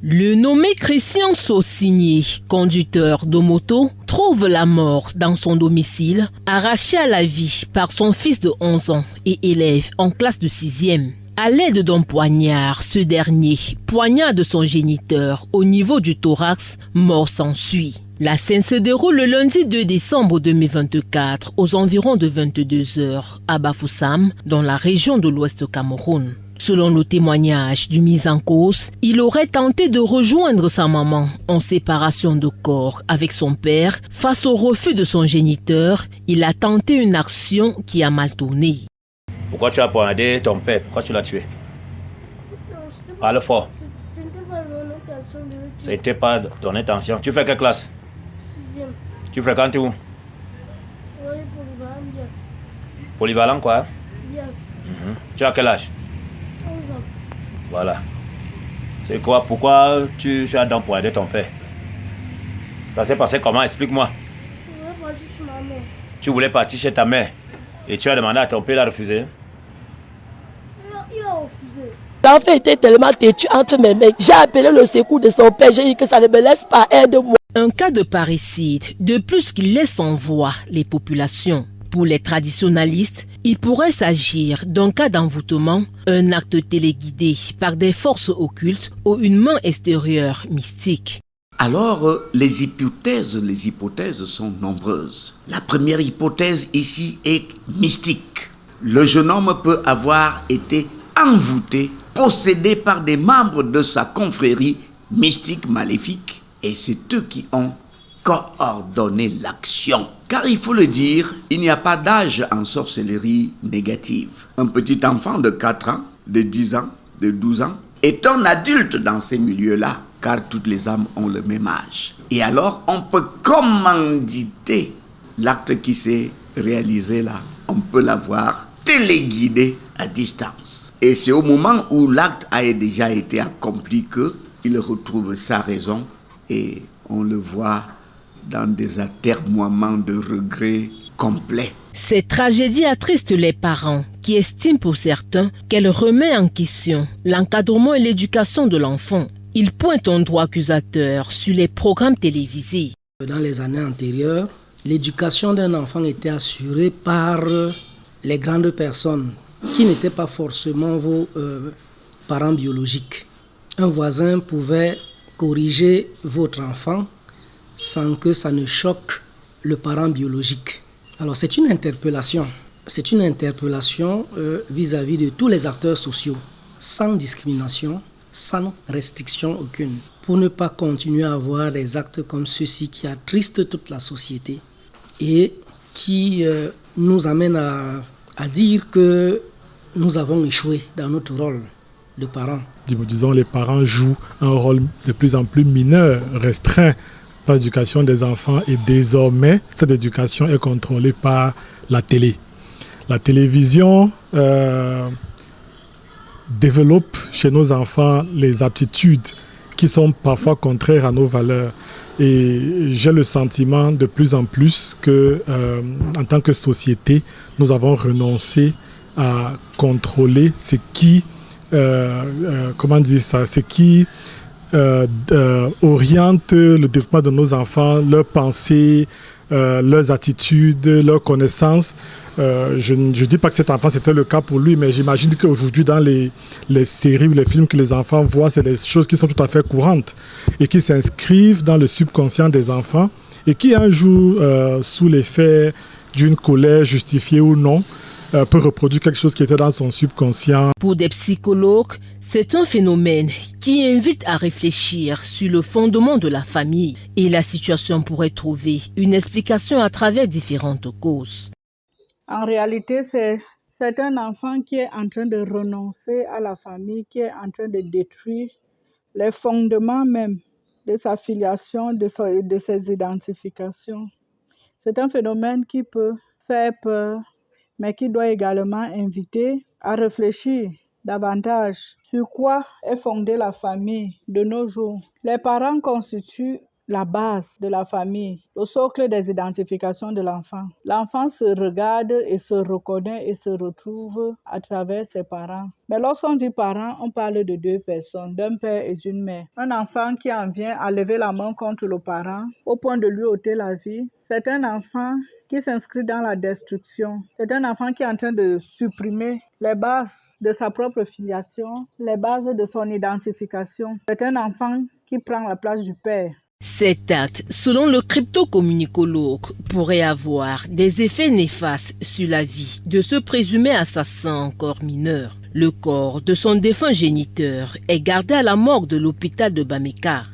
Le nommé Christian Saucigné, conducteur de moto, trouve la mort dans son domicile, arraché à la vie par son fils de 11 ans et élève en classe de 6e. À l'aide d'un poignard, ce dernier poignarde son géniteur au niveau du thorax, mort s'ensuit. La scène se déroule le lundi 2 décembre 2024 aux environs de 22 h à Bafoussam, dans la région de l'Ouest Cameroun. Selon le témoignage du mis en cause, il aurait tenté de rejoindre sa maman en séparation de corps avec son père. Face au refus de son géniteur, il a tenté une action qui a mal tourné. Pourquoi tu as poignardé ton père? Pourquoi tu l'as tué? Parle fort. C'était pas ton intention. Tu fais quelle classe? 6e. Tu fréquentes où? Oui, polyvalent, yes. Polyvalent quoi? Yes. Tu as quel âge? 11 ans. Voilà. C'est quoi? Pourquoi tu as donc poignardé ton père? Ça s'est passé comment? Explique-moi. Je voulais partir chez ma mère. Tu voulais partir chez ta mère et tu as demandé à ton père, il a refusé. Il a refusé. L'enfant était tellement têtu entre mes mains. J'ai appelé le secours de son père. J'ai dit que ça ne me laisse pas, aide-moi. Un cas de parricide, de plus qui laisse en voie les populations. Pour les traditionalistes, il pourrait s'agir d'un cas d'envoûtement, un acte téléguidé par des forces occultes ou une main extérieure mystique. Alors, les hypothèses sont nombreuses. La première hypothèse ici est mystique. Le jeune homme peut avoir été envoûté, possédé par des membres de sa confrérie mystique maléfique, et c'est eux qui ont coordonné l'action. Car il faut le dire, il n'y a pas d'âge en sorcellerie négative. Un petit enfant de 4 ans, de 10 ans, de 12 ans, est un adulte dans ces milieux-là, car toutes les âmes ont le même âge. Et alors, on peut commanditer l'acte qui s'est réalisé là. On peut l'avoir téléguidé à distance. Et c'est au moment où l'acte a déjà été accompli qu'il retrouve sa raison et on le voit dans des atermoiements de regrets complets. Cette tragédie attriste les parents qui estiment pour certains qu'elle remet en question l'encadrement et l'éducation de l'enfant. Ils pointent un doigt accusateur sur les programmes télévisés. Dans les années antérieures, l'éducation d'un enfant était assurée par les grandes personnes qui n'étaient pas forcément vos parents biologiques. Un voisin pouvait corriger votre enfant sans que ça ne choque le parent biologique. Alors c'est une interpellation. C'est une interpellation vis-à-vis de tous les acteurs sociaux, sans discrimination, sans restriction aucune, pour ne pas continuer à avoir des actes comme ceux-ci qui attristent toute la société et qui nous amènent à dire que nous avons échoué dans notre rôle de parents. Disons, les parents jouent un rôle de plus en plus mineur, restreint dans l'éducation des enfants et désormais, cette éducation est contrôlée par la télé. La télévision développe chez nos enfants les aptitudes qui sont parfois contraires à nos valeurs. Et j'ai le sentiment de plus en plus que, en tant que société, nous avons renoncé à contrôler ce qui, ce qui oriente le développement de nos enfants, leurs pensées, leurs attitudes, leurs connaissances. Je ne dis pas que cet enfant c'était le cas pour lui, mais j'imagine qu'aujourd'hui dans les séries ou les films que les enfants voient, c'est des choses qui sont tout à fait courantes et qui s'inscrivent dans le subconscient des enfants et qui un jour, sous l'effet d'une colère justifiée ou non, peut reproduire quelque chose qui était dans son subconscient. Pour des psychologues, c'est un phénomène qui invite à réfléchir sur le fondement de la famille et la situation pourrait trouver une explication à travers différentes causes. En réalité, c'est un enfant qui est en train de renoncer à la famille, qui est en train de détruire les fondements même de sa filiation, de ses identifications. C'est un phénomène qui peut faire peur, mais qui doit également inviter à réfléchir davantage sur quoi est fondée la famille de nos jours. Les parents constituent la base de la famille, le socle des identifications de l'enfant. L'enfant se regarde et se reconnaît et se retrouve à travers ses parents. Mais lorsqu'on dit parents, on parle de deux personnes, d'un père et d'une mère. Un enfant qui en vient à lever la main contre le parent au point de lui ôter la vie, c'est un enfant qui s'inscrit dans la destruction. C'est un enfant qui est en train de supprimer les bases de sa propre filiation, les bases de son identification. C'est un enfant qui prend la place du père. Cet acte, selon le crypto-communicologue, pourrait avoir des effets néfastes sur la vie de ce présumé assassin encore mineur. Le corps de son défunt géniteur est gardé à la morgue de l'hôpital de Bameka.